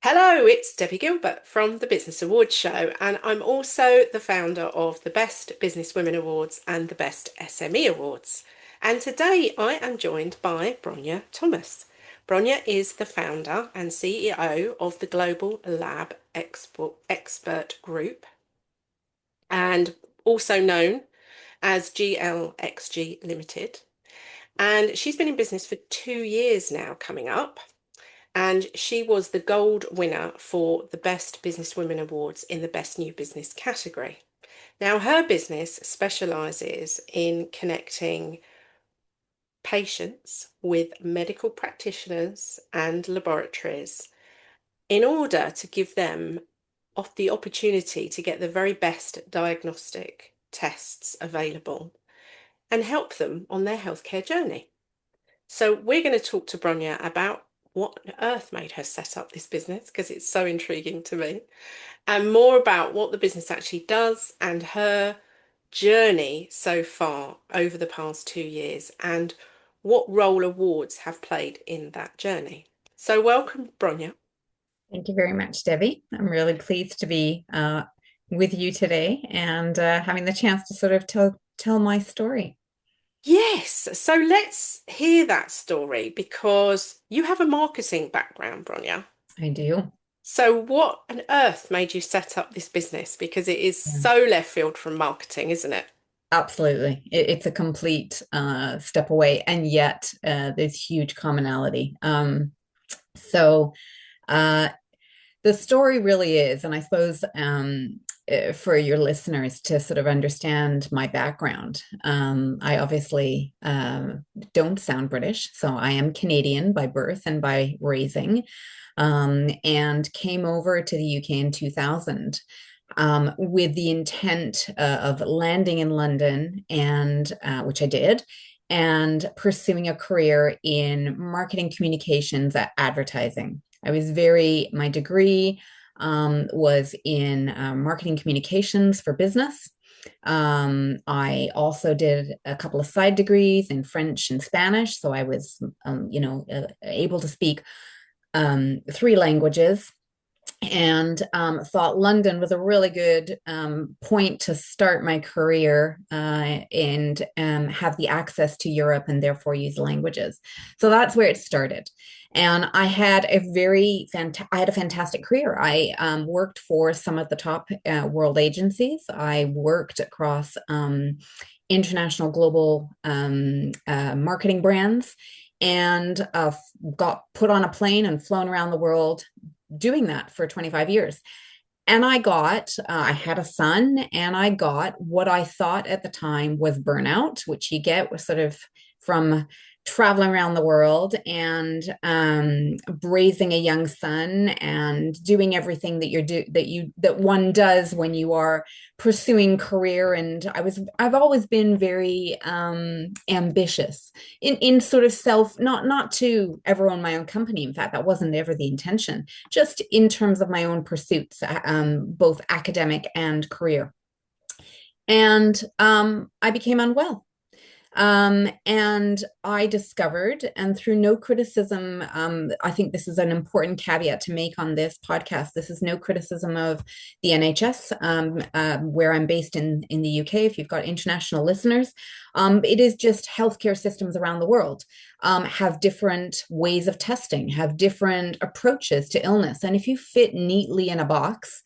Hello, it's Debbie Gilbert from the Business Awards Show, and I'm also the founder of the Best Business Women Awards and the Best SME Awards. And today I am joined by Bronia Thomas. Bronia is the founder and CEO of the Global Lab Expert Group and also known as GLXG Limited. And she's been in business for 2 years now, coming up. And she was the gold winner for the Best Businesswomen Awards in the Best New Business category. Now, her business specialises in connecting patients with medical practitioners and laboratories in order to give them the opportunity to get the very best diagnostic tests available and help them on their healthcare journey. So we're going to talk to Bronia about what on earth made her set up this business, because it's so intriguing to me, and more about what the business actually does and her journey so far over the past 2 years and what role awards have played in that journey. So welcome, Bronia. Thank you very much, Debbie. I'm really pleased to be with you today and having the chance to sort of tell my story. Yes, so let's hear that story because you have a marketing background, Bronia. I do. So, what on earth made you set up this business? Because it is Yeah. so left field from marketing, isn't it? Absolutely. It's a complete step away, and yet there's huge commonality. So uh, the story really is, and I suppose for your listeners to sort of understand my background, I obviously don't sound British, so I am Canadian by birth and by raising, and came over to the UK in 2000. With the intent of landing in London, and which I did, and pursuing a career in marketing communications at advertising. My degree was in marketing communications for business. I also did a couple of side degrees in French and Spanish, so I was, able to speak three languages, and thought London was a really good point to start my career and have the access to Europe and therefore use languages. So that's where it started. And I had a fantastic career. I worked for some of the top world agencies. I worked across international global marketing brands and got put on a plane and flown around the world doing that for 25 years. And I had a son, and I got what I thought at the time was burnout, which you get was sort of from traveling around the world and raising a young son and doing everything that one does when you are pursuing career. And I've always been very ambitious in sort of not to ever own my own company. In fact, that wasn't ever the intention, just in terms of my own pursuits, both academic and career. And I became unwell. And I discovered, and through no criticism, I think this is an important caveat to make on this podcast. This is no criticism of the NHS, where I'm based in the UK. If you've got international listeners, it is just healthcare systems around the world have different ways of testing, have different approaches to illness. And if you fit neatly in a box,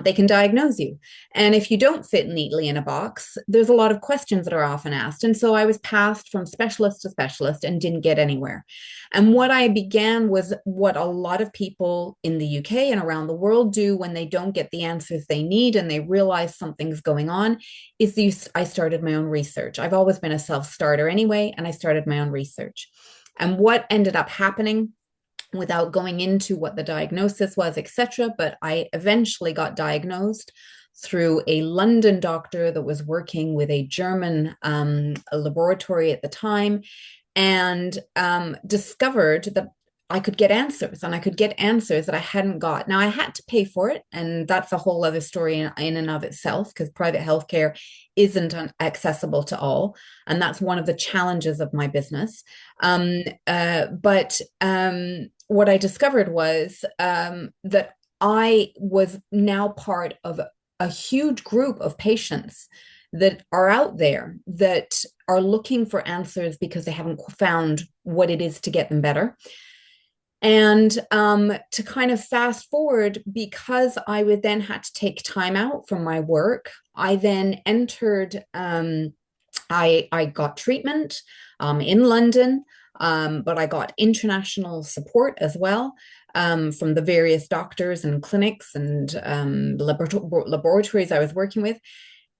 they can diagnose you. And if you don't fit neatly in a box, there's a lot of questions that are often asked. And so I was passed from specialist to specialist and didn't get anywhere. And what I began was what a lot of people in the UK and around the world do when they don't get the answers they need and they realize something's going on, I started my own research. I've always been a self-starter anyway, and I started my own research. And what ended up happening, without going into what the diagnosis was, etc., but I eventually got diagnosed through a London doctor that was working with a German laboratory at the time, and discovered that I could get answers, and I could get answers that I hadn't got. Now, I had to pay for it, and that's a whole other story in and of itself, because private healthcare isn't accessible to all. And that's one of the challenges of my business. But what I discovered was that I was now part of a huge group of patients that are out there that are looking for answers because they haven't found what it is to get them better. And to kind of fast forward, because I would then had to take time out from my work, I then entered, I got treatment in London, but I got international support as well from the various doctors and clinics and laboratories I was working with.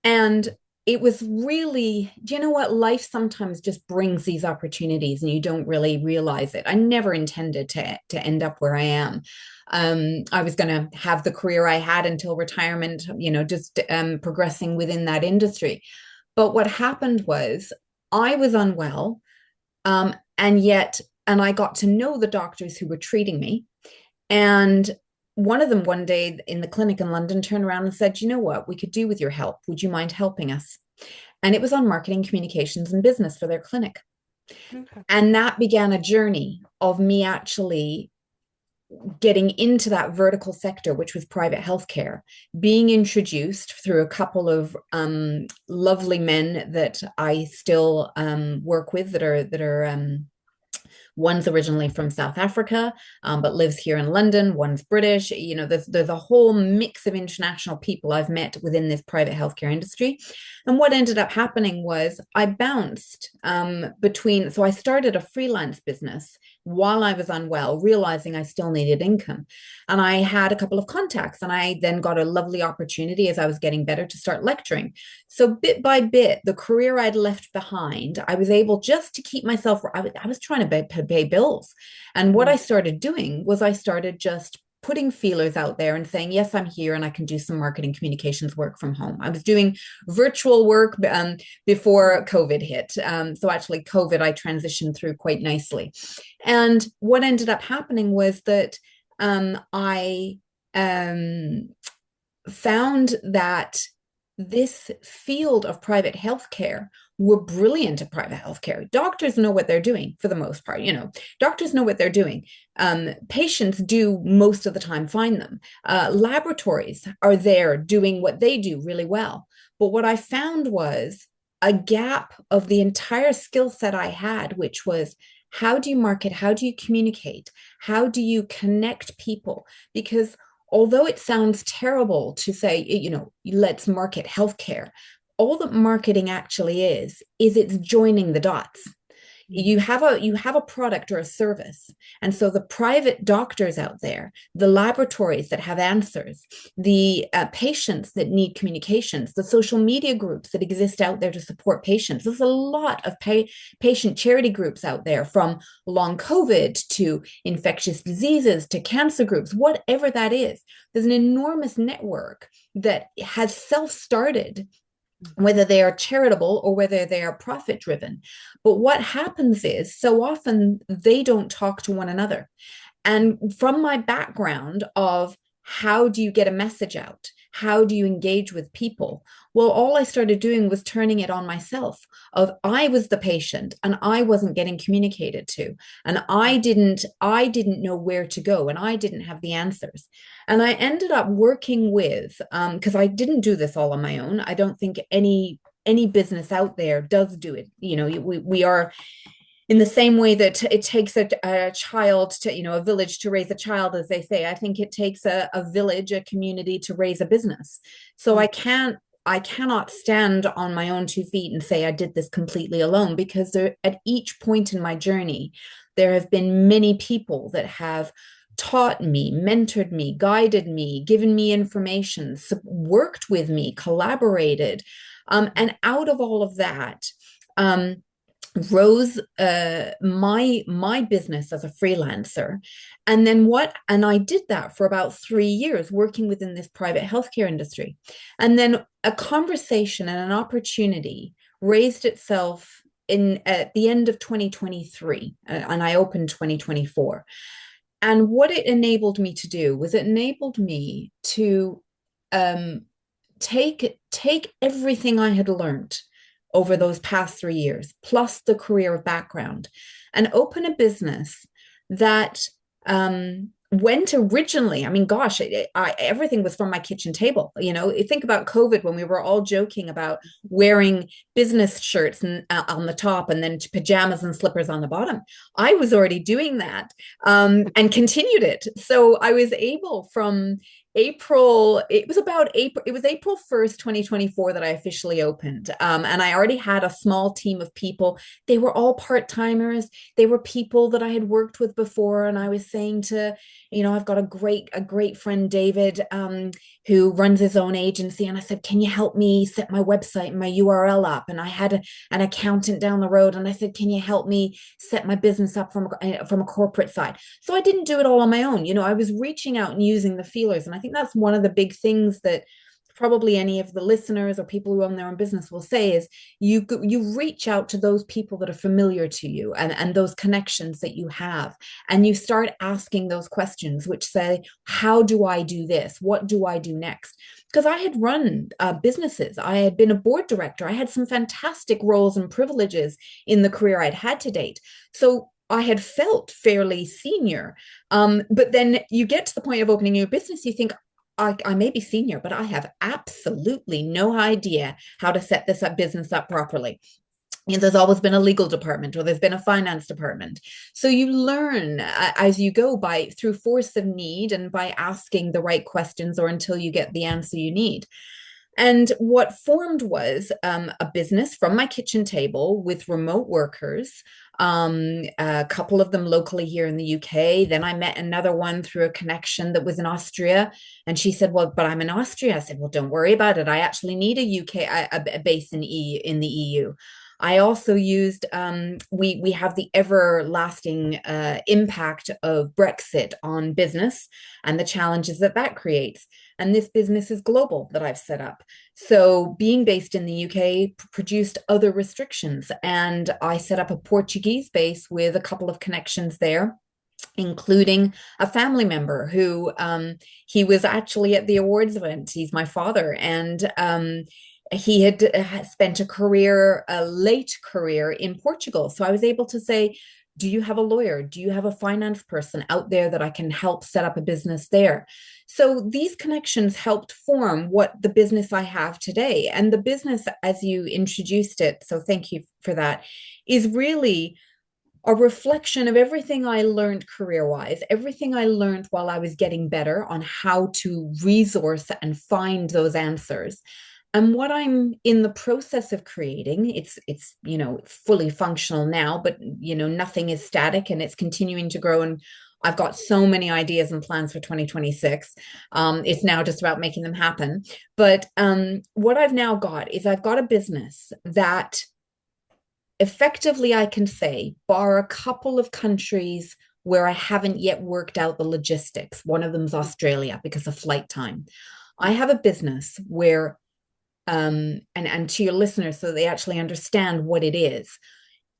And it was really, do you know what? Life sometimes just brings these opportunities and you don't really realize it. I never intended to end up where I am. I was going to have the career I had until retirement, just progressing within that industry. But what happened was I was unwell, and I got to know the doctors who were treating me. And one of them one day in the clinic in London turned around and said, you know what, we could do with your help. Would you mind helping us? And it was on marketing, communications, and business for their clinic. Okay. And that began a journey of me actually getting into that vertical sector, which was private healthcare, being introduced through a couple of lovely men that I still work with that are one's originally from South Africa, but lives here in London. One's British. There's a whole mix of international people I've met within this private healthcare industry. And what ended up happening was I bounced between. So I started a freelance business while I was unwell, realizing I still needed income. And I had a couple of contacts, and I then got a lovely opportunity as I was getting better to start lecturing. So bit by bit, the career I'd left behind, I was able just to keep myself. I was trying to pay bills, and what I started doing was I started just putting feelers out there and saying, yes, I'm here and I can do some marketing communications work from home. I was doing virtual work before COVID hit. So actually COVID, I transitioned through quite nicely. And what ended up happening was that I found that this field of private healthcare were brilliant at private healthcare. Doctors know what they're doing for the most part. Doctors know what they're doing. Patients do most of the time find them. Laboratories are there doing what they do really well. But what I found was a gap of the entire skill set I had, which was how do you market? How do you communicate? How do you connect people? Because although it sounds terrible to say, let's market healthcare, all that marketing actually is it's joining the dots. You have a product or a service, and so the private doctors out there, the laboratories that have answers, the patients that need communications, the social media groups that exist out there to support patients. There's a lot of patient charity groups out there, from long COVID to infectious diseases to cancer groups, whatever that is. There's an enormous network that has self-started, whether they are charitable or whether they are profit driven. But what happens is so often they don't talk to one another. And from my background of how do you get a message out? How do you engage with people? Well, all I started doing was turning it on myself of I was the patient and I wasn't getting communicated to, and I didn't know where to go, and I didn't have the answers. And I ended up working with, because I didn't do this all on my own. I don't think any business out there does do it. We are in the same way that it takes a child to, a village to raise a child, as they say. I think it takes a village, a community to raise a business. So I cannot stand on my own 2 feet and say I did this completely alone, because at each point in my journey, there have been many people that have taught me, mentored me, guided me, given me information, worked with me, collaborated. And out of all of that, rose my business as a freelancer. And I did that for about 3 years, working within this private healthcare industry. And then a conversation and an opportunity raised itself at the end of 2023, and I opened 2024. And what it enabled me to do was it enabled me to take everything I had learned over those past 3 years, plus the career background, and open a business that went originally, I mean, gosh, everything was from my kitchen table. You know, think about COVID when we were all joking about wearing business shirts on the top and then pajamas and slippers on the bottom. I was already doing that and continued it. So I was able from April, it was about April, it was April 1st, 2024 that I officially opened. And I already had a small team of people. They were all part-timers. They were people that I had worked with before. And I was saying to, I've got a great friend, David, who runs his own agency. And I said, can you help me set my website and my URL up? And I had an accountant down the road. And I said, can you help me set my business up from a corporate side? So I didn't do it all on my own. I was reaching out and using the feelers. And I think that's one of the big things that probably any of the listeners or people who own their own business will say is you reach out to those people that are familiar to you and those connections that you have, and you start asking those questions which say, how do I do this? What do I do next? Because I had run businesses. I had been a board director. I had some fantastic roles and privileges in the career I'd had to date. So I had felt fairly senior. But then you get to the point of opening your business, you think, I may be senior, but I have absolutely no idea how to set this business up properly. There's always been a legal department or there's been a finance department. So you learn as you go through force of need and by asking the right questions or until you get the answer you need. And what formed was a business from my kitchen table with remote workers, a couple of them locally here in the UK. Then I met another one through a connection that was in Austria. And she said, well, but I'm in Austria. I said, well, don't worry about it. I actually need a a base in the EU. I also used, we have the everlasting impact of Brexit on business and the challenges that creates. And this business is global that I've set up. So being based in the UK produced other restrictions. And I set up a Portuguese base with a couple of connections there, including a family member who he was actually at the awards event. He's my father. And he had spent a late career in Portugal. So I was able to say, do you have a lawyer? Do you have a finance person out there that I can help set up a business there? So these connections helped form what the business I have today. And the business, as you introduced it, so thank you for that, is really a reflection of everything I learned career-wise, everything I learned while I was getting better on how to resource and find those answers. And what I'm in the process of creating, it's fully functional now, but nothing is static and it's continuing to grow. And I've got so many ideas and plans for 2026. It's now just about making them happen. But what I've now got is I've got a business that effectively I can say, bar a couple of countries where I haven't yet worked out the logistics. One of them's Australia because of flight time. I have a business where and to your listeners so they actually understand what it is.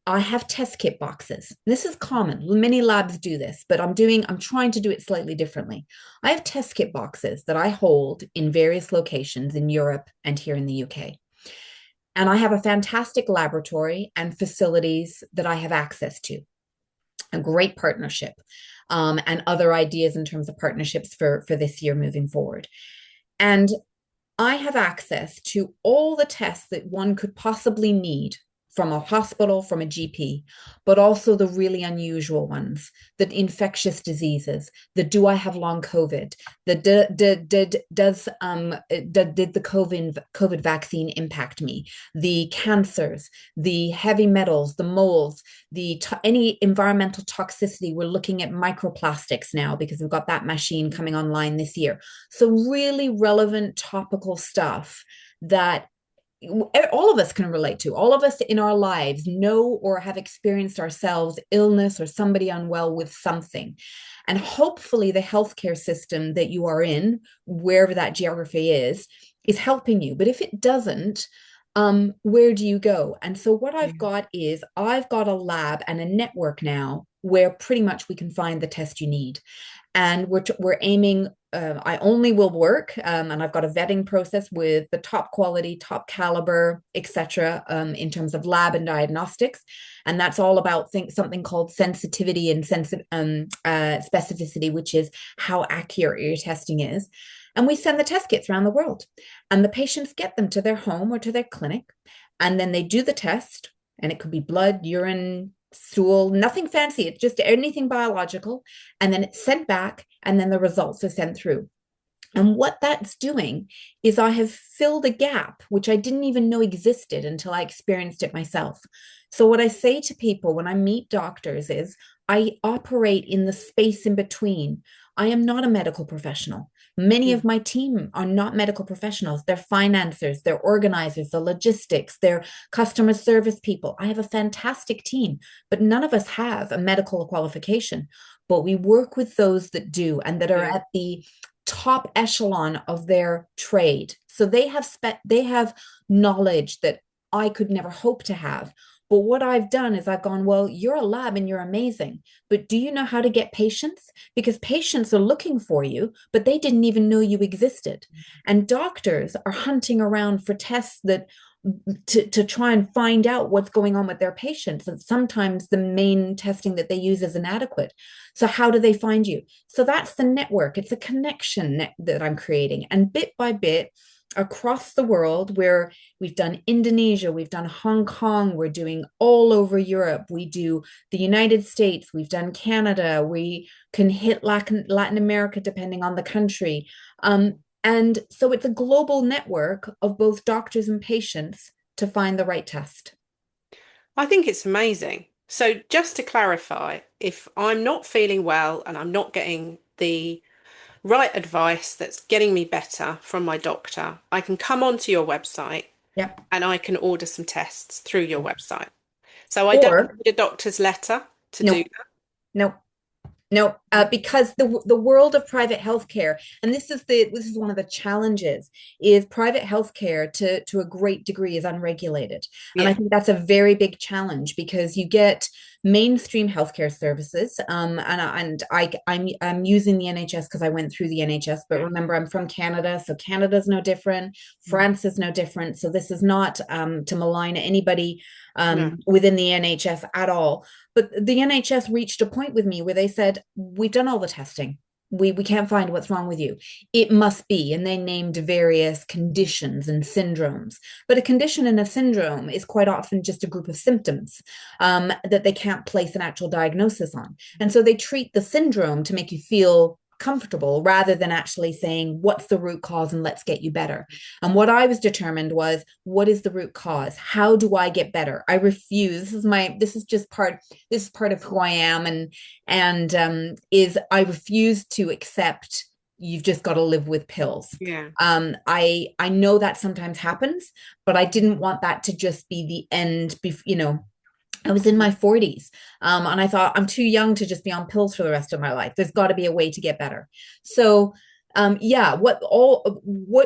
I have test kit boxes. This is common. Many labs do this, but I'm trying to do it slightly differently. I have test kit boxes that I hold in various locations in Europe and here in the UK. And I have a fantastic laboratory and facilities that I have access to. A great partnership and other ideas in terms of partnerships for this year moving forward. And I have access to all the tests that one could possibly need from a hospital, from a GP, but also the really unusual ones, the infectious diseases, the do I have long COVID, the did the COVID vaccine impact me, the cancers, the heavy metals, the molds, any environmental toxicity. We're looking at microplastics now because we've got that machine coming online this year. So really relevant topical stuff that all of us can relate to. All of us in our lives know or have experienced ourselves illness or somebody unwell with something. And hopefully the healthcare system that you are in, wherever that geography is helping you. But if it doesn't, where do you go? And so what I've got is I've got a lab and a network now where pretty much we can find the test you need. And we're aiming. I only will work, and I've got a vetting process with the top quality, top caliber, etc. In terms of lab and diagnostics, and that's all about something called sensitivity and specificity, which is how accurate your testing is. And we send the test kits around the world, and the patients get them to their home or to their clinic, and then they do the test, and it could be blood, urine, stool, nothing fancy. It's just anything biological. And then it's sent back, and then the results are sent through. And what that's doing is I have filled a gap, which I didn't even know existed until I experienced it myself. So, what I say to people when I meet doctors is I operate in the space in between. I am not a medical professional. Many of Mm. my team are not medical professionals. They're financiers, they're organizers, the logistics, they're customer service people. I have a fantastic team, but none of us have a medical qualification. But we work with those that do and that are Yeah. at the top echelon of their trade. So they have knowledge that I could never hope to have. But what I've done is I've gone, well, you're a lab and you're amazing, but do you know how to get patients? Because patients are looking for you, but they didn't even know you existed. And doctors are hunting around for tests that to try and find out what's going on with their patients. And sometimes the main testing that they use is inadequate. So how do they find you? So that's the network. It's a connection that I'm creating. And bit by bit, across the world, where we've done Indonesia, we've done Hong Kong, we're doing all over Europe, we do the United States, we've done Canada, we can hit Latin America depending on the country. And so it's a global network of both doctors and patients to find the right test. I think it's amazing. So, just to clarify, if I'm not feeling well and I'm not getting the right advice that's getting me better from my doctor, I can come onto your website Yep. and I can order some tests through your website. So, I don't Or need a doctor's letter to do no, no, no, because the world of private healthcare, and this is one of the challenges, is private healthcare to a great degree is unregulated, and I Yeah. think that's a very big challenge because you get mainstream healthcare services, I'm using the NHS because I went through the NHS, but Yeah. remember I'm from Canada, so Canada's no different, Mm. France is no different, so this is not to malign anybody No. within the NHS at all. But the NHS reached a point with me where they said, we've done all the testing. We can't find what's wrong with you. It must be. And they named various conditions and syndromes. But a condition and a syndrome is quite often just a group of symptoms that they can't place an actual diagnosis on. And so they treat the syndrome to make you feel comfortable rather than actually saying what's the root cause and let's get you better. And what I was determined was, what is the root cause? How do I get better? I refuse. This is part of who I am, and is I refuse to accept you've just got to live with pills. Yeah. I know that sometimes happens, but I didn't want that to just be the end. I was in my 40s, and I thought I'm too young to just be on pills for the rest of my life. There's got to be a way to get better. So, yeah, what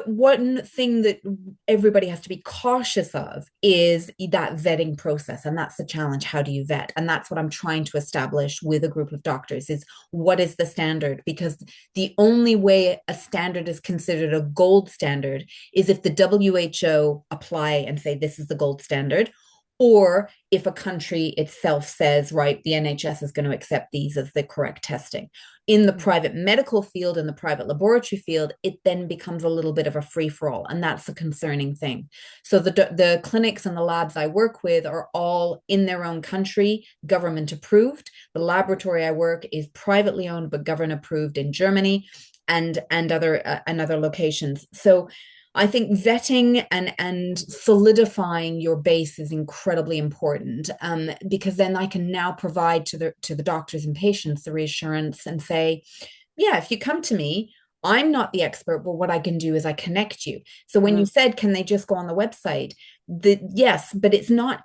one thing that everybody has to be cautious of is that vetting process, and that's the challenge. How do you vet? And that's what I'm trying to establish with a group of doctors: is what is the standard? Because the only way a standard is considered a gold standard is if the WHO apply and say this is the gold standard, or if a country itself says, right, the NHS is going to accept these as the correct testing. In the private medical field and the private laboratory field, it then becomes a little bit of a free for all. And that's the concerning thing. So the clinics and the labs I work with are all in their own country, government approved. The laboratory I work is privately owned, but government approved in Germany and other locations. So I think vetting and solidifying your base is incredibly important, because then I can now provide to the doctors and patients the reassurance and say, yeah, if you come to me, I'm not the expert, but what I can do is I connect you. So when you Mm. said, can they just go on the website? Yes, but it's not.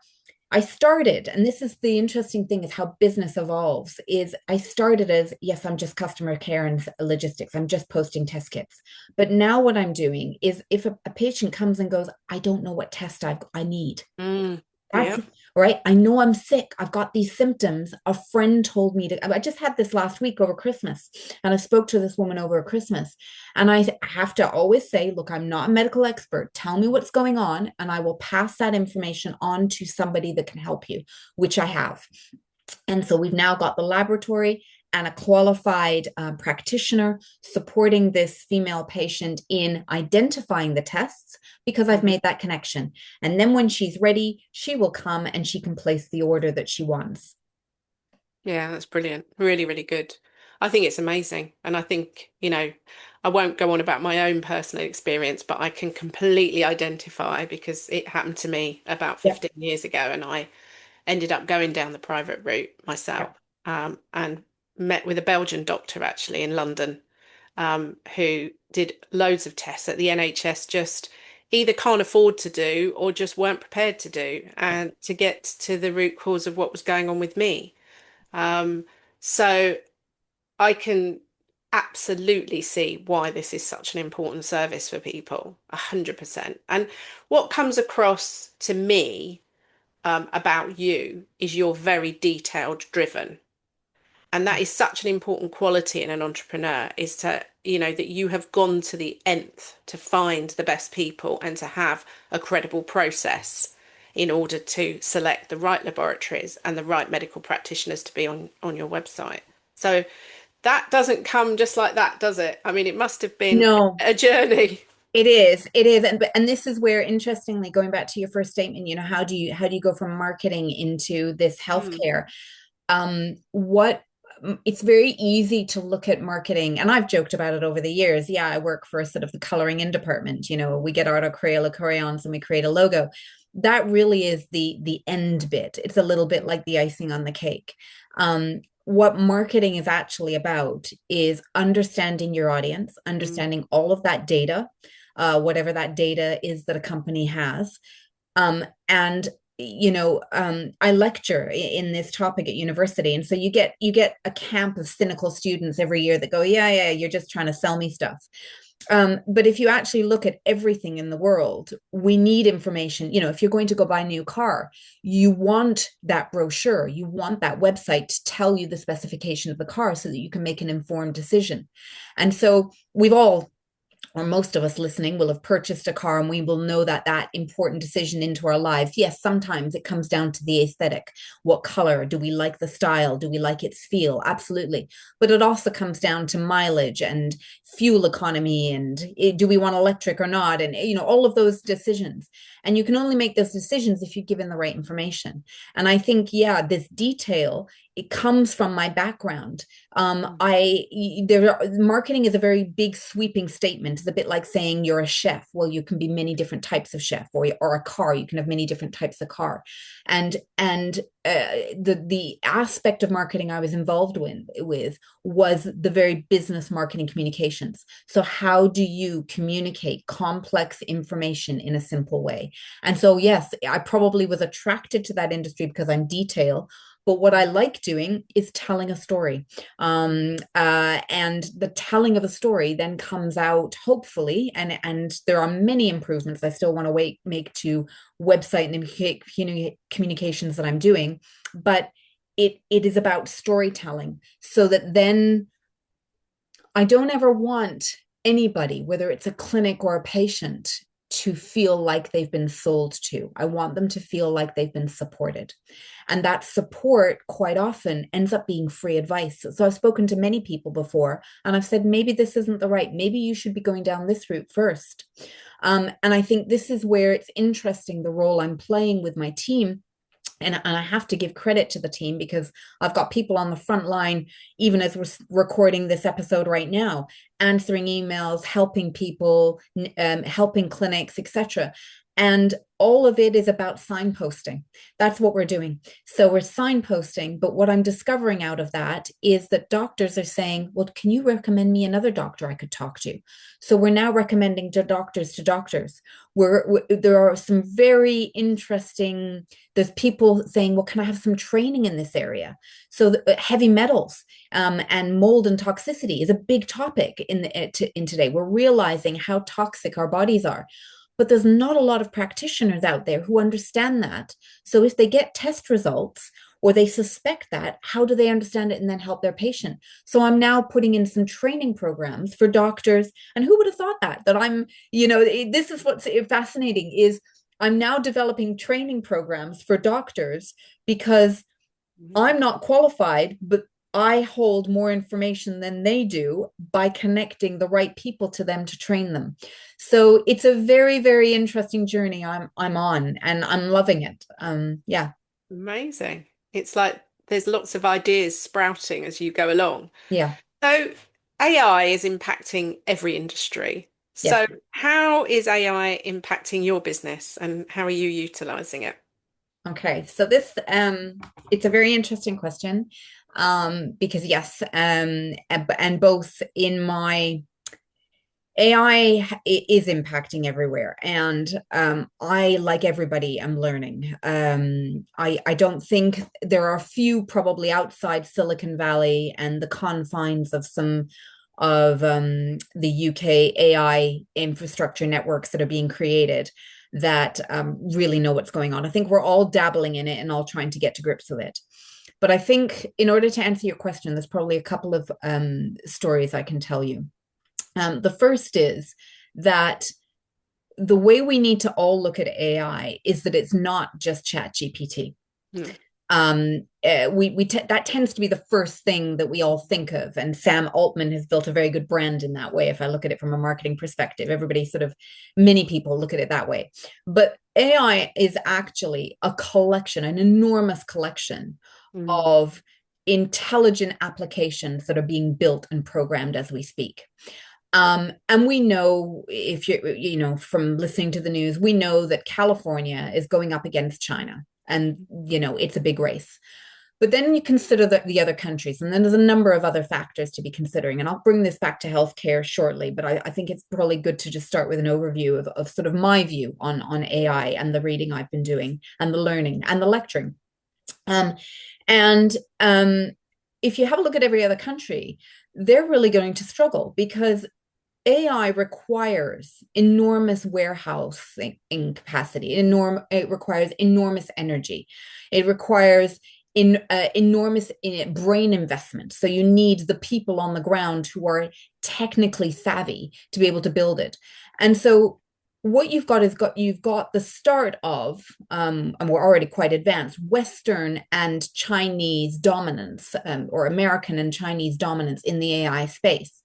I started, and this is the interesting thing, is how business evolves. Is I started as, yes, I'm just customer care and logistics. I'm just posting test kits. But now what I'm doing is, if a patient comes and goes, I don't know what test I need. Mm. That's Yeah. right. I know I'm sick. I've got these symptoms. A friend told me to. I just had this last week over Christmas, and I spoke to this woman over Christmas. And I have to always say, look, I'm not a medical expert. Tell me what's going on, and I will pass that information on to somebody that can help you, which I have. And so we've now got the laboratory and a qualified practitioner supporting this female patient in identifying the tests because I've Hmm. made that connection. And then when she's ready, she will come and she can place the order that she wants. Yeah, that's brilliant. Really, really good. I think it's amazing. And I think, I won't go on about my own personal experience, but I can completely identify because it happened to me about Yep. 15 years ago and I ended up going down the private route Yep. myself, and met with a Belgian doctor actually in London, who did loads of tests that the NHS just either can't afford to do or just weren't prepared to do, Yep. and to get to the root cause of what was going on with me. Um, so I can absolutely see why this is such an important service for people, 100%. And what comes across to me, about you is you're very detailed driven. And that is such an important quality in an entrepreneur, is to, that you have gone to the nth to find the best people and to have a credible process in order to select the right laboratories and the right medical practitioners to be on your website. So that doesn't come just like that, does it? I mean, it must have been No, a journey. it is. It is. And this is where, interestingly, going back to your first statement, how do you go from marketing into this Mm, healthcare? What It's very easy to look at marketing, and I've joked about it over the years. Yeah, I work for sort of the coloring in department. We get out our Crayola crayons and we create a logo. That really is the end bit. It's a little bit like the icing on the cake. What marketing is actually about is understanding your audience, mm, understanding all of that data, whatever that data is that a company has, and I lecture in this topic at university, and so you get a camp of cynical students every year that go, yeah, yeah, you're just trying to sell me stuff. But if you actually look at everything in the world, we need information. If you're going to go buy a new car, you want that brochure, you want that website to tell you the specification of the car so that you can make an informed decision. And so we've all, or most of us listening, will have purchased a car, and we will know that important decision into our lives. Yes, sometimes it comes down to the aesthetic. What color? Do we like the style? Do we like its feel? Absolutely. But it also comes down to mileage and fuel economy, and do we want electric or not? And all of those decisions. And you can only make those decisions if you're given the right information. And I think, yeah, this detail, it comes from my background. mm. I there Marketing is a very big sweeping statement. It's a bit like saying you're a chef. Well, you can be many different types of chef, or a car. You can have many different types of car, and the aspect of marketing I was involved with was the very business marketing communications. So how do you communicate complex information in a simple way? And so yes, I probably was attracted to that industry because I'm detail. But what I like doing is telling a story. And the telling of a story then comes out, hopefully, and there are many improvements I still want to make to website and communications that I'm doing, but it is about storytelling, so that then I don't ever want anybody, whether it's a clinic or a patient, to feel like they've been sold to. I want them to feel like they've been supported. And that support quite often ends up being free advice. So I've spoken to many people before, and I've said, maybe this isn't the right, maybe you should be going down this route first. And I think this is where it's interesting, the role I'm playing with my team. And I have to give credit to the team, because I've got people on the front line, even as we're recording this episode right now, answering emails, helping people, helping clinics, etc. And all of it is about signposting. That's what we're doing. So we're signposting, but what I'm discovering out of that is that doctors are saying, well, can you recommend me another doctor I could talk to? So we're now recommending to doctors. There are some very interesting, there's people saying, well, can I have some training in this area? So heavy metals, and mold and toxicity is a big topic in today. We're realizing how toxic our bodies are. but there's not a lot of practitioners out there who understand that. So if they get test results or they suspect that, how do they understand it and then help their patient? So I'm now putting in some training programs for doctors. And who would have thought that I'm, this is what's fascinating is I'm now developing training programs for doctors because I'm not qualified, but I hold more information than they do by connecting the right people to them to train them. So it's a very, very interesting journey I'm on, and I'm loving it. Yeah, Amazing. It's like there's lots of ideas sprouting as you go along. yeah, So AI is impacting every industry. yes. So how is AI impacting your business and how are you utilizing it? Okay, so this it's a very interesting question because yes, and both in my AI is impacting everywhere, and I, like everybody, am learning. I don't think there are few probably outside Silicon Valley and the confines of some of the UK AI infrastructure networks that are being created that really know what's going on. I think we're all dabbling in it and all trying to get to grips with it. But I think in order to answer your question, there's probably a couple of stories I can tell you. The first is that the way we need to all look at AI is that it's not just Chat GPT. Hmm. That tends to be the first thing that we all think of, and Sam Altman has built a very good brand in that way. If I look at it from a marketing perspective, everybody sort of, many people look at it that way. But AI is actually a collection, an enormous collection Hmm. of intelligent applications that are being built and programmed as we speak. And we know, if from listening to the news, we know that California is going up against China, and it's a big race. But then you consider the other countries, and then there's a number of other factors to be considering. And I'll bring this back to healthcare shortly, but I think it's probably good to just start with an overview of sort of my view on AI and the reading I've been doing and the learning and the lecturing. Um, and if you have a look at every other country, they're really going to struggle because AI requires enormous warehousing capacity. It requires enormous energy. It requires enormous brain investment. So you need the people on the ground who are technically savvy to be able to build it. And so what you've got the start of, and we're already quite advanced, Western and Chinese dominance, or American and Chinese dominance in the AI space.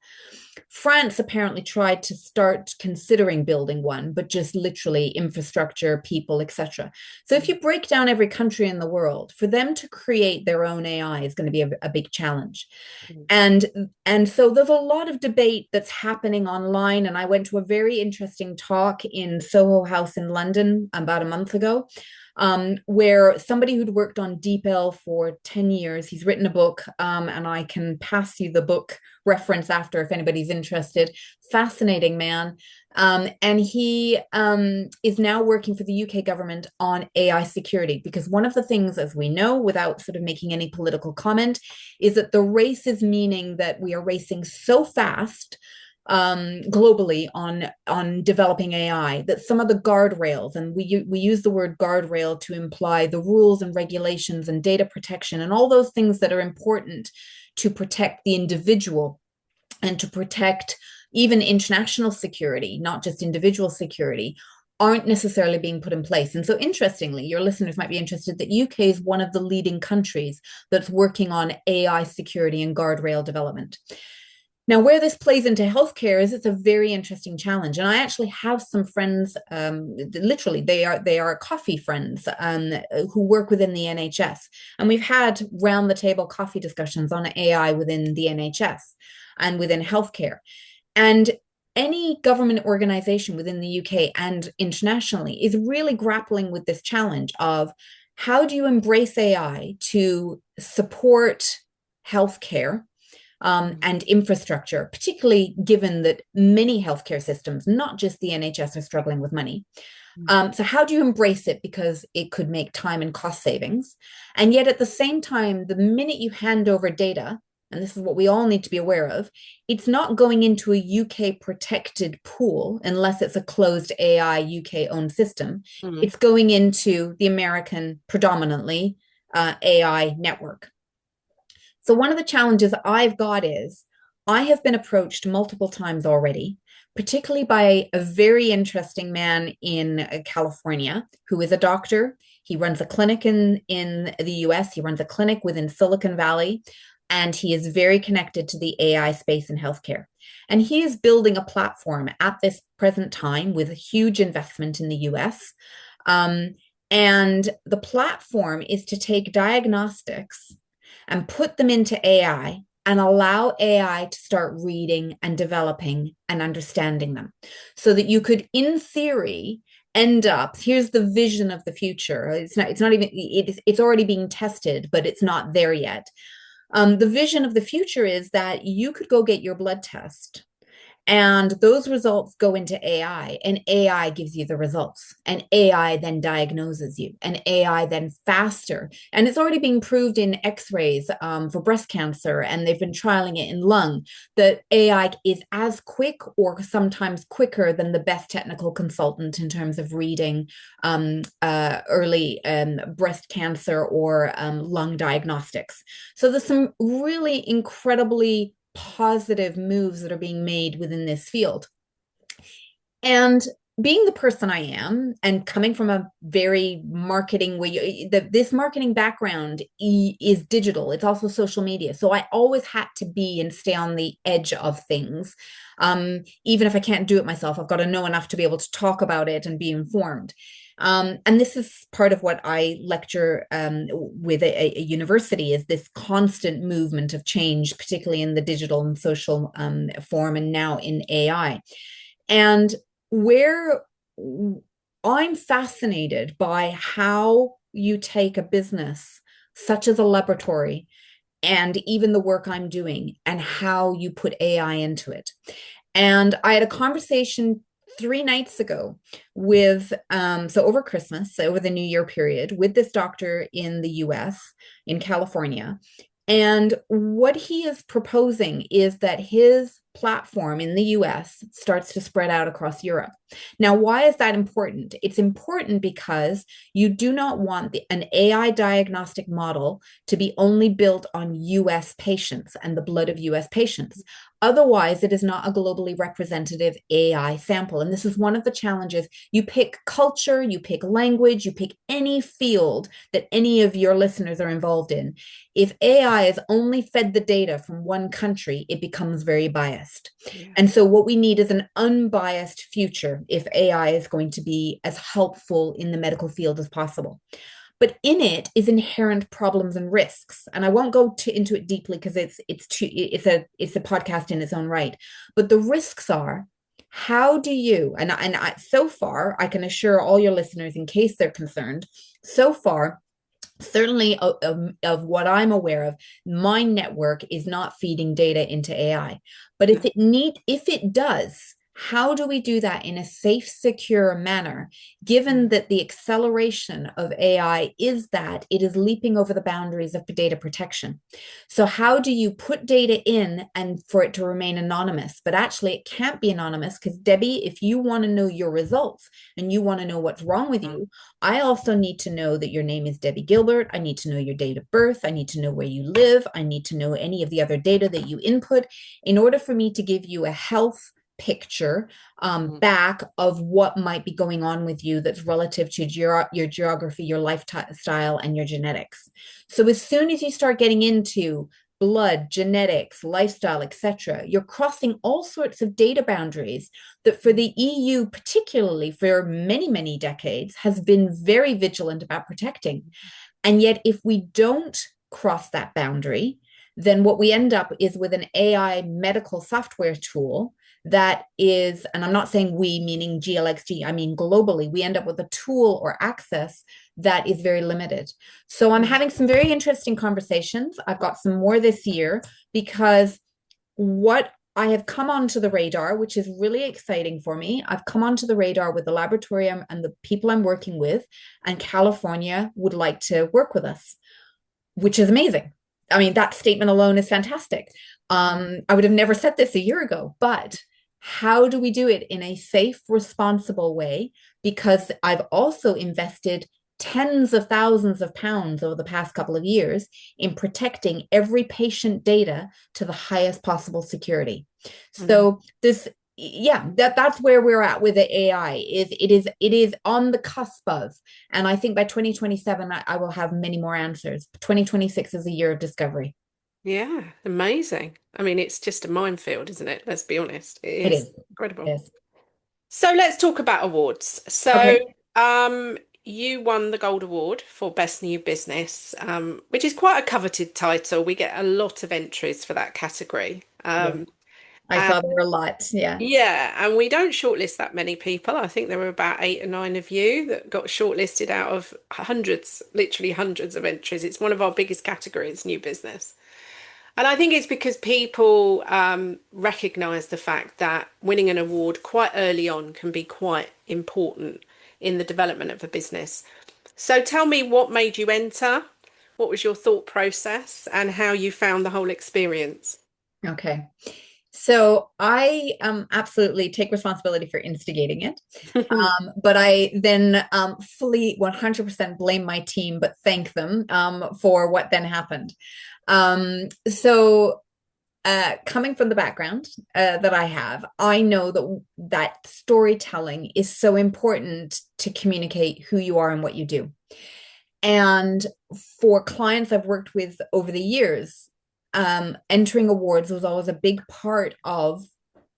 France apparently tried to start considering building one, but just literally infrastructure, people, etc. So if you break down every country in the world, for them to create their own AI is going to be a big challenge. And so there's a lot of debate that's happening online. And I went to a very interesting talk in Soho House in London about a month ago, where somebody who'd worked on DeepL for 10 years, he's written a book, and I can pass you the book reference after if anybody's interested. Fascinating man. And he is now working for the UK government on AI security, because one of the things, as we know, without sort of making any political comment, is that the race is meaning that we are racing so fast globally on developing AI that some of the guardrails, and we use the word guardrail to imply the rules and regulations and data protection and all those things that are important to protect the individual and to protect even international security, not just individual security, aren't necessarily being put in place. And so interestingly, your listeners might be interested that UK is one of the leading countries that's working on AI security and guardrail development. Now, where this plays into healthcare is it's a very interesting challenge. And I actually have some friends, literally, they are coffee friends who work within the NHS. And we've had round the table coffee discussions on AI within the NHS and within healthcare. And any government organization within the UK and internationally is really grappling with this challenge of how do you embrace AI to support healthcare and infrastructure, particularly given that many healthcare systems, not just the NHS, are struggling with money. So how do you embrace it? Because it could make time and cost savings. And yet at the same time, the minute you hand over data, and this is what we all need to be aware of, it's not going into a UK protected pool unless it's a closed AI UK owned system. Mm. It's going into the American predominantly AI network. So one of the challenges I've got is I have been approached multiple times already, particularly by a very interesting man in California who is a doctor. He runs a clinic in the US, he runs a clinic within Silicon Valley, and he is very connected to the AI space in healthcare. And he is building a platform at this present time with a huge investment in the US. Um, and the platform is to take diagnostics and put them into AI and allow AI to start reading and developing and understanding them so that you could, in theory, end up, here's the vision of the future. It's not even, it's already being tested, but it's not there yet. The vision of the future is that you could go get your blood test and those results go into AI, and AI gives you the results, and AI then diagnoses you, and AI then faster. And it's already being proved in X-rays for breast cancer, and they've been trialing it in lung, that AI is as quick or sometimes quicker than the best technical consultant in terms of reading early breast cancer or lung diagnostics. So there's some really incredibly positive moves that are being made within this field. And being the person I am and coming from a very marketing way, this marketing background is digital. It's also social media. So I always had to be and stay on the edge of things. Even if I can't do it myself, I've got to know enough to be able to talk about it and be informed. And this is part of what I lecture with a university is this constant movement of change, particularly in the digital and social form and now in AI. And where I'm fascinated by how you take a business such as a laboratory and even the work I'm doing and how you put AI into it. And I had a conversation 3 nights ago with so over Christmas, over the New Year period, with this doctor in the US, in California. And what he is proposing is that his platform in the US starts to spread out across Europe. Now, why is that important? It's important because you do not want an AI diagnostic model to be only built on US patients and the blood of US patients. Otherwise, it is not a globally representative AI sample. And this is one of the challenges. You pick culture, you pick language, you pick any field that any of your listeners are involved in. If AI is only fed the data from one country, it becomes very biased. Yeah. And so what we need is an unbiased future if AI is going to be as helpful in the medical field as possible. But in it is inherent problems and risks, and I won't go into it deeply because it's a podcast in its own right. But the risks are, how do you so far I can assure all your listeners, in case they're concerned, so far certainly of what I'm aware of, my network is not feeding data into AI. But if it does, how do we do that in a safe, secure manner, given that the acceleration of AI is that it is leaping over the boundaries of data protection? So how do you put data in and for it to remain anonymous? But actually it can't be anonymous because, Debbie, if you want to know your results and you want to know what's wrong with you, I also need to know that your name is Debbie Gilbert. I need to know your date of birth. I need to know where you live. I need to know any of the other data that you input in order for me to give you a health picture back of what might be going on with you that's relative to your geography, your lifestyle, and your genetics. So as soon as you start getting into blood, genetics, lifestyle, etc., you're crossing all sorts of data boundaries that for the EU, particularly for many, many decades, has been very vigilant about protecting. And yet, if we don't cross that boundary, then what we end up is with an AI medical software tool that is, and I'm not saying we, meaning GLXG, I mean globally, we end up with a tool or access that is very limited. So I'm having some very interesting conversations. I've got some more this year because what I have come onto the radar, which is really exciting for me. I've come onto the radar with the laboratory and the people I'm working with, and California would like to work with us, which is amazing. I mean, that statement alone is fantastic. I would have never said this a year ago, but how do we do it in a safe, responsible way? Because I've also invested tens of thousands of pounds over the past couple of years in protecting every patient data to the highest possible security. Mm. So this, yeah, that's where we're at with the AI. It is on the cusp of, and I think by 2027 I will have many more answers. 2026 is a year of discovery. Yeah, amazing. I mean, it's just a minefield, isn't it? Let's be honest. It It is is. It incredible. is. So let's talk about awards. So, Okay. you won the Gold Award for Best New Business, which is quite a coveted title. We get a lot of entries for that category. Yeah. I And saw there were a lot. Yeah. yeah, and we don't shortlist that many people. I think there were about 8 or 9 of you that got shortlisted out of hundreds, literally hundreds of entries. It's one of our biggest categories, new business. And I think it's because people recognize the fact that winning an award quite early on can be quite important in the development of a business. So tell me what made you enter, what was your thought process, and how you found the whole experience. Okay. So I absolutely take responsibility for instigating it. But I then fully 100% blame my team, but thank them for what then happened. So coming from the background that I have, I know that storytelling is so important to communicate who you are and what you do. And for clients I've worked with over the years, entering awards was always a big part of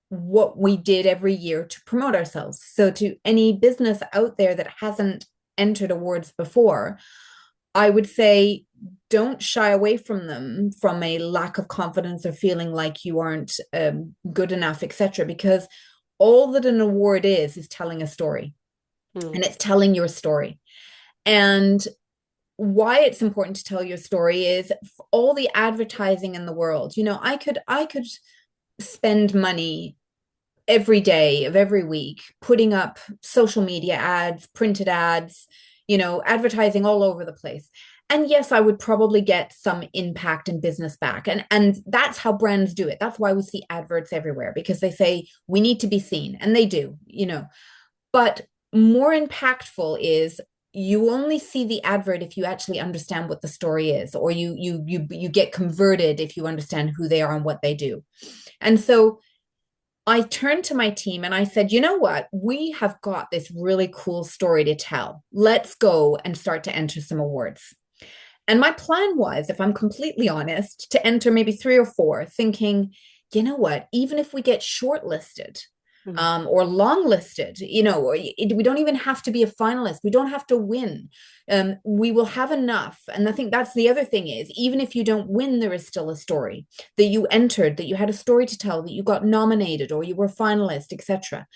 what we did every year to promote ourselves. So, to any business out there that hasn't entered awards before, I would say don't shy away from them from a lack of confidence or feeling like you aren't good enough, etc. Because all that an award is telling a story, Mm, and it's telling your story. And why it's important to tell your story is all the advertising in the world. I could spend money every day of every week putting up social media ads, printed ads, advertising all over the place. And yes, I would probably get some impact and business back. And that's how brands do it. That's why we see adverts everywhere, because they say we need to be seen, and they do. But more impactful is you only see the advert if you actually understand what the story is, or you get converted if you understand who they are and what they do. And so I turned to my team and I said, you know what? We have got this really cool story to tell. Let's go and start to enter some awards. And my plan was, if I'm completely honest, to enter maybe 3 or 4, thinking, you know what? Even if we get shortlisted, mm, or long listed, we don't even have to be a finalist. We don't have to win. We will have enough. And I think that's the other thing is, even if you don't win, there is still a story that you entered, that you had a story to tell, that you got nominated or you were finalist, etc.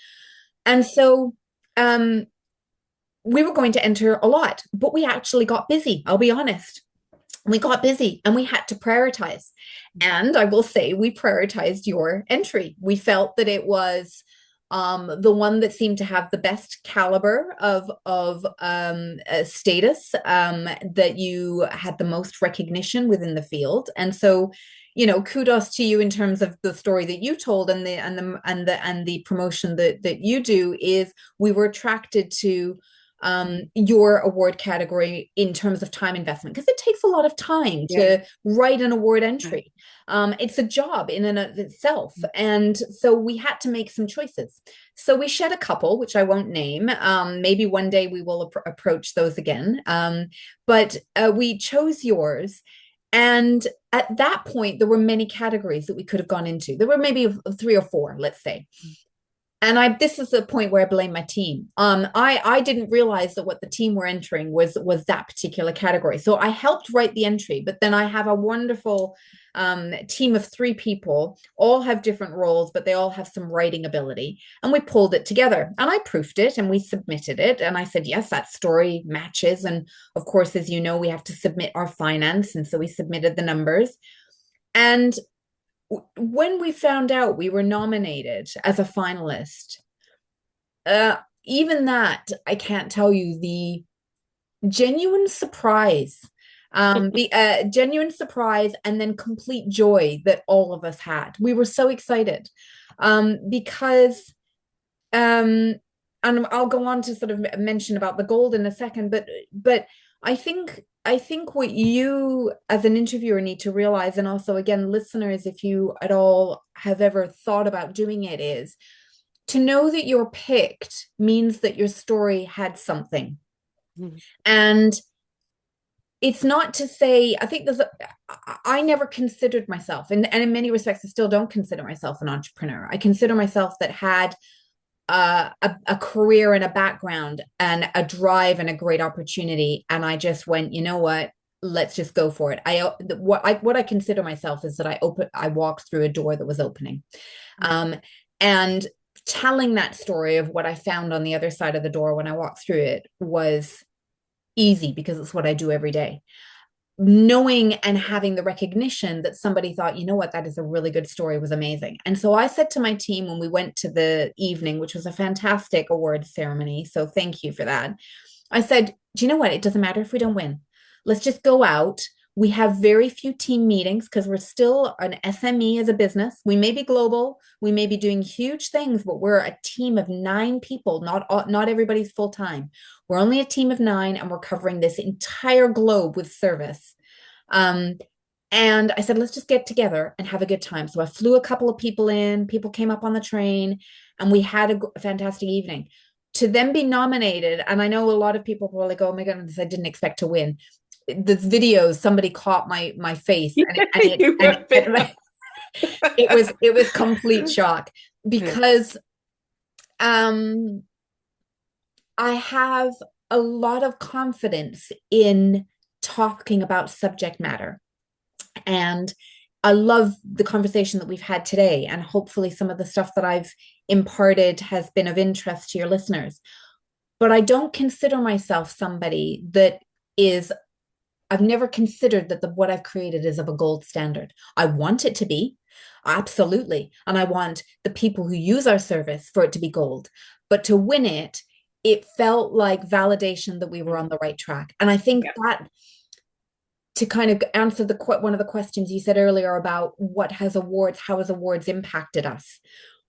And so we were going to enter a lot, but we actually got busy. I'll be honest. We got busy and we had to prioritize. And I will say we prioritized your entry. We felt that it was the one that seemed to have the best caliber of status, that you had the most recognition within the field. And so, kudos to you in terms of the story that you told, and the promotion that you do. Is we were attracted to your award category in terms of time investment, because it takes a lot of time yeah. to write an award Okay. entry. It's a job in and of itself. And so we had to make some choices. So we shed a couple, which I won't name. Maybe one day we will approach those again. But we chose yours. And at that point, there were many categories that we could have gone into. There were maybe 3 or 4, let's say. And this is the point where I blame my team. I didn't realize that what the team were entering was that particular category. So I helped write the entry, but then I have a wonderful team of 3 people, all have different roles, but they all have some writing ability. And we pulled it together, and I proofed it, and we submitted it. And I said, yes, that story matches. And of course, as you know, we have to submit our finance. And so we submitted the numbers. And when we found out we were nominated as a finalist, even that, I can't tell you the genuine surprise. Genuine surprise and then complete joy that all of us had. We were so excited because and I'll go on to sort of mention about the gold in a second, but I think what you as an interviewer need to realize, and also again, listeners, if you at all have ever thought about doing it, is to know that you're picked means that your story had something. Mm. And it's not to say, I think I never considered myself, and in many respects, I still don't consider myself an entrepreneur. I consider myself that had a career and a background and a drive and a great opportunity. And I just went, you know what? Let's just go for it. What I consider myself is that I walked through a door that was opening. Um, and telling that story of what I found on the other side of the door when I walked through it was easy because it's what I do every day. Knowing and having the recognition that somebody thought, you know what, that is a really good story was amazing. And so I said to my team when we went to the evening, which was a fantastic awards ceremony, so thank you for that. I said, do you know what? It doesn't matter if we don't win. Let's just go out. We have very few team meetings because we're still an SME as a business. We may be global, we may be doing huge things, but we're a team of 9 people. Not everybody's full time. We're only a team of 9, and we're covering this entire globe with service. Um, and I said, let's just get together and have a good time. So I flew a couple of people in, people came up on the train, and we had a fantastic evening. To then be nominated, and I know a lot of people were like, oh my goodness, I didn't expect to win. The videos, somebody caught my face, You were a bit like, it was complete shock yeah. because um I have a lot of confidence in talking about subject matter. And I love the conversation that we've had today. And hopefully, some of the stuff that I've imparted has been of interest to your listeners. But I don't consider myself somebody that is, I've never considered that what I've created is of a gold standard. I want it to be, absolutely. And I want the people who use our service for it to be gold. But to win it, it felt like validation that we were on the right track. And I think Yeah. that to kind of answer one of the questions you said earlier about how has awards impacted us,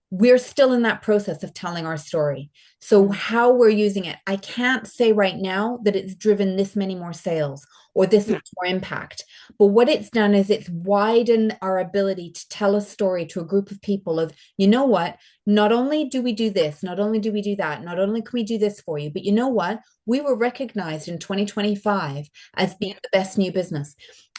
we're still in that process of telling our story. So Mm. how we're using it, I can't say right now that it's driven this many more sales or this No. much more impact. But what it's done is it's widened our ability to tell a story to a group of people of, you know what, not only do we do this, not only do we do that, not only can we do this for you, but you know what, we were recognized in 2025 as being Yeah. the best new business.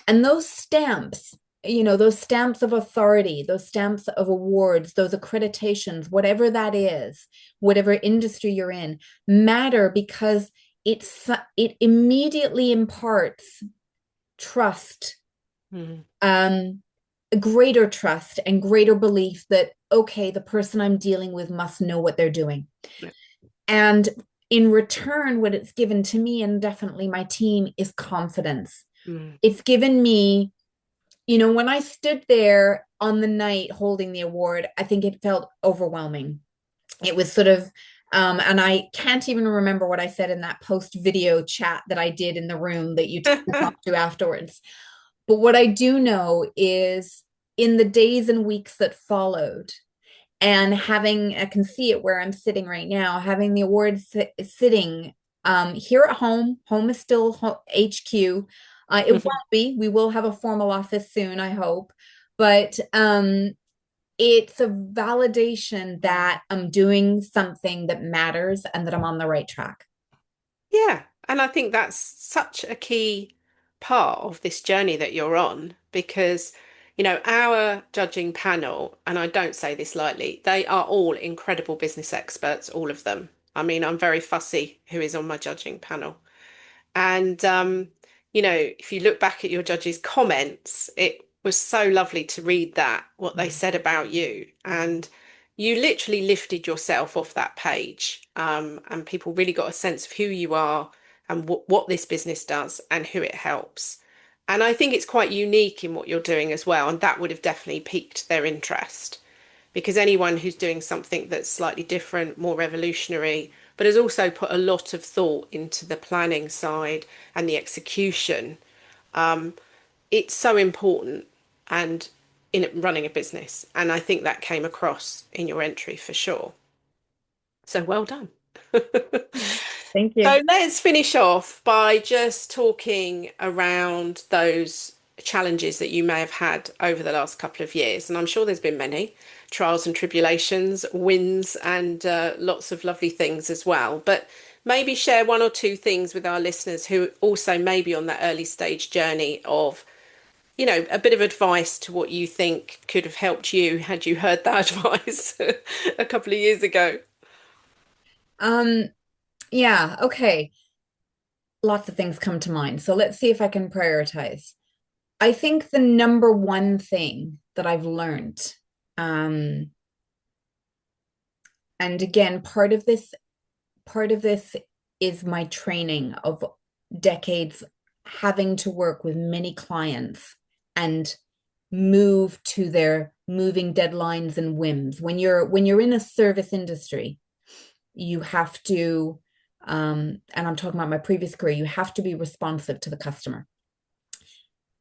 And those stamps, those stamps of authority, those stamps of awards, those accreditations, whatever that is, whatever industry you're in, matter because it immediately imparts trust, Mm. um, greater trust and greater belief that, okay, the person I'm dealing with must know what they're doing. Yeah. And in return, what it's given to me and definitely my team is confidence. Mm. It's given me, when I stood there on the night holding the award, I think it felt overwhelming. It was sort of, and I can't even remember what I said in that post video chat that I did in the room that you took us off to afterwards. But what I do know is in the days and weeks that followed, and I can see it where I'm sitting right now, having the awards sitting here at home. Home is still HQ. It won't be. We will have a formal office soon, I hope. But it's a validation that I'm doing something that matters and that I'm on the right track. Yeah, and I think that's such a key part of this journey that you're on because, our judging panel, and I don't say this lightly, they are all incredible business experts, all of them. I mean, I'm very fussy who is on my judging panel. And if you look back at your judges' comments, it was so lovely to read that, what they said about you. And you literally lifted yourself off that page. And people really got a sense of who you are and what this business does and who it helps. And I think it's quite unique in what you're doing as well. And that would have definitely piqued their interest because anyone who's doing something that's slightly different, more revolutionary, but has also put a lot of thought into the planning side and the execution, It's so important and in running a business. And I think that came across in your entry for sure. So well done. Thank you. So let's finish off by just talking around those challenges that you may have had over the last couple of years. And I'm sure there's been many trials and tribulations, wins, and lots of lovely things as well. But maybe share one or two things with our listeners who also may be on that early stage journey of, a bit of advice to what you think could have helped you had you heard that advice a couple of years ago. Um, yeah, okay. Lots of things come to mind. So let's see if I can prioritize. I think the number one thing that I've learned, um, and again, part of this is my training of decades having to work with many clients and move to their moving deadlines and whims. When you're in a service industry, you have to, and I'm talking about my previous career, you have to be responsive to the customer.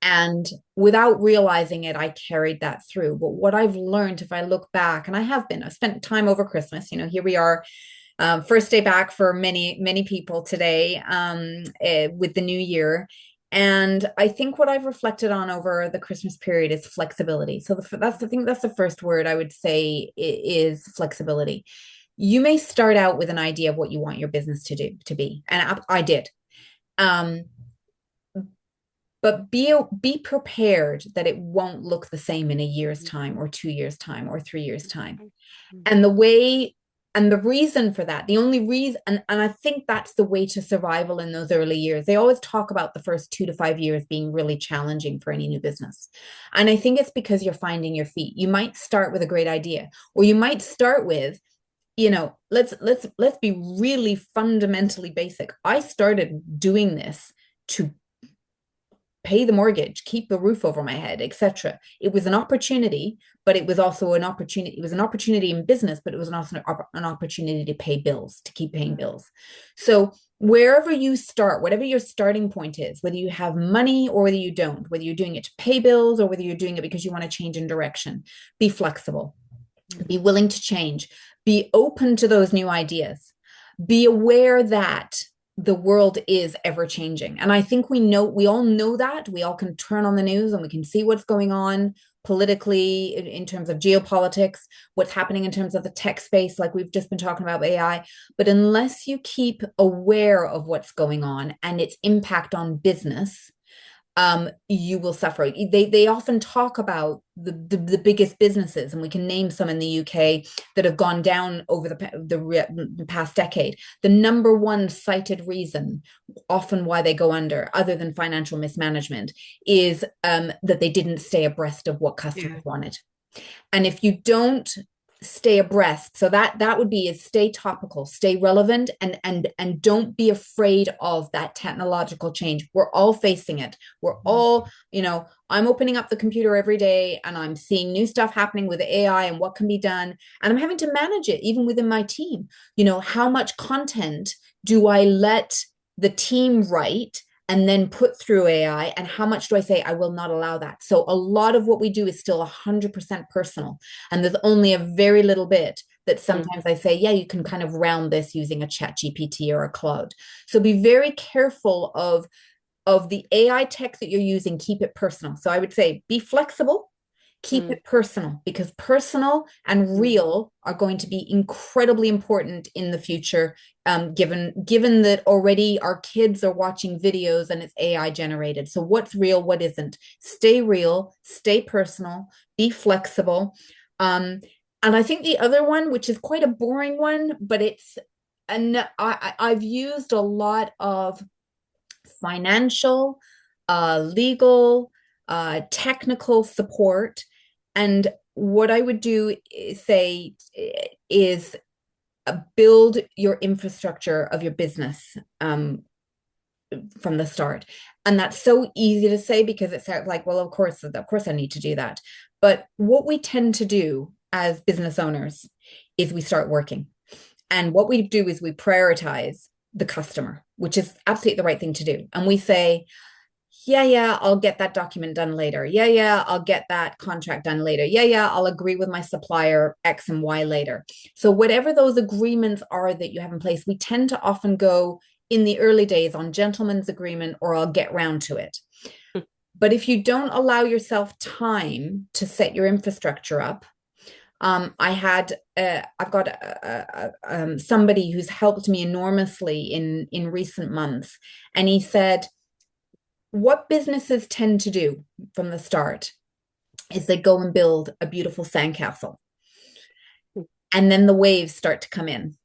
And without realizing it, I carried that through. But what I've learned, if I look back, and I've spent time over Christmas, here we are, first day back for many, many people today, with the new year. And I think what I've reflected on over the Christmas period is flexibility. So that's the first word I would say is flexibility. You may start out with an idea of what you want your business to be, and I did. Um, but be prepared that it won't look the same in a year's time or 2 years time or 3 years time. And the reason for that, the only reason, and I think that's the way to survival in those early years. They always talk about the first 2 to 5 years being really challenging for any new business. And I think it's because you're finding your feet. You might start with a great idea, or you might start with, let's be really fundamentally basic. I started doing this to pay the mortgage, keep the roof over my head, etc. It was an opportunity, but it was also an opportunity. It was an opportunity in business, but it was also an opportunity to pay bills, to keep paying bills. So wherever you start, whatever your starting point is, whether you have money or whether you don't, whether you're doing it to pay bills or whether you're doing it because you want to change in direction, be flexible, be willing to change, be open to those new ideas, be aware that the world is ever changing. And I think we all know that. We all can turn on the news and we can see what's going on politically in terms of geopolitics, what's happening in terms of the tech space, like we've just been talking about AI. But unless you keep aware of what's going on and its impact on business, you will suffer. They often talk about the biggest businesses, and we can name some in the UK that have gone down over the past decade. The number one cited reason, often why they go under, other than financial mismanagement, is that they didn't stay abreast of what customers wanted. And if you don't stay abreast, so that would be is stay topical, stay relevant, and don't be afraid of that technological change. We're all facing it. We're all, I'm opening up the computer every day and I'm seeing new stuff happening with AI and what can be done, and I'm having to manage it even within my team. How much content do I let the team write and then put through AI, and how much do I say I will not allow that? So a lot of what we do is still 100% personal, and there's only a very little bit that sometimes I say, yeah, you can kind of round this using a chat GPT or a cloud. So be very careful of the AI tech that you're using. Keep it personal. So I would say be flexible, keep it personal, because personal and real are going to be incredibly important in the future, given that already our kids are watching videos and it's AI generated. So what's real, what isn't? Stay real, stay personal, be flexible. And I think the other one, which is quite a boring one, but I've used a lot of financial, legal, technical support. And what I would do is build your infrastructure of your business from the start. And that's so easy to say because it sounds like, well, of course I need to do that. But what we tend to do as business owners is we start working. And what we do is we prioritize the customer, which is absolutely the right thing to do. And we say, Yeah, yeah, I'll get that document done later. Yeah, yeah, I'll get that contract done later. Yeah, yeah, I'll agree with my supplier X and Y later. So, whatever those agreements are that you have in place, we tend to often go in the early days on gentleman's agreement or I'll get round to it. But if you don't allow yourself time to set your infrastructure up, I've got somebody who's helped me enormously in recent months, and he said, what businesses tend to do from the start is they go and build a beautiful sandcastle, and then the waves start to come in.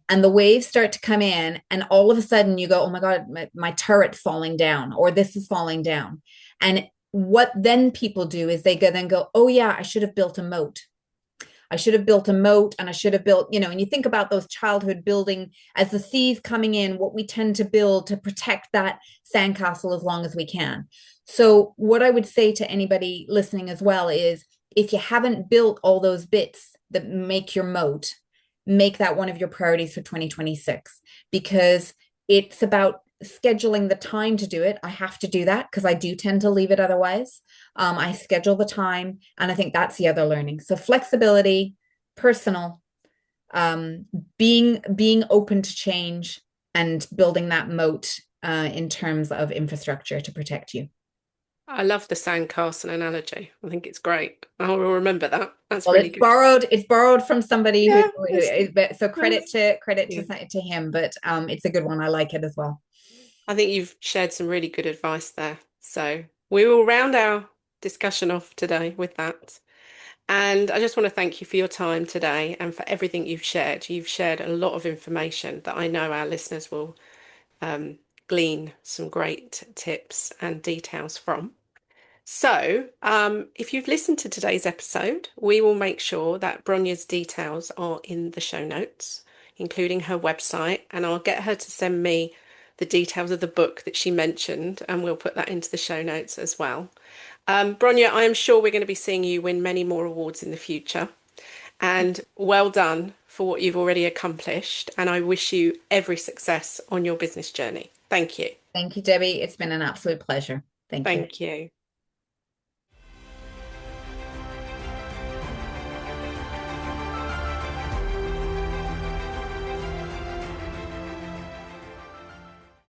And the waves start to come in, and all of a sudden you go, oh my God, my turret's falling down, or this is falling down. And what then people do is they go then go, oh yeah, I should have built a moat. I should have built a moat and I should have built, and you think about those childhood building as the sea's coming in, what we tend to build to protect that sandcastle as long as we can. So, what I would say to anybody listening as well is if you haven't built all those bits that make your moat, make that one of your priorities for 2026 because it's about scheduling the time to do it. I have to do that because I do tend to leave it otherwise. I schedule the time, and I think that's the other learning. So flexibility, personal, um, being open to change, and building that moat in terms of infrastructure to protect you. I love the sandcastle analogy. I think it's great. I will remember that. That's Well, really it's good. borrowed. It's borrowed from somebody Yeah, so credit that's- yeah. to him, but it's a good one. I like it as well. I think you've shared some really good advice there. So we will round our discussion off today with that. And I just want to thank you for your time today and for everything you've shared. You've shared a lot of information that I know our listeners will um, glean some great tips and details from. So, if you've listened to today's episode, we will make sure that Bronia's details are in the show notes, including her website, and I'll get her to send me the details of the book that she mentioned, and we'll put that into the show notes as well. Bronia, I am sure we're going to be seeing you win many more awards in the future, and well done for what you've already accomplished, and I wish you every success on your business journey. Thank you. Thank you, Debbie. It's been an absolute pleasure. Thank you. Thank you.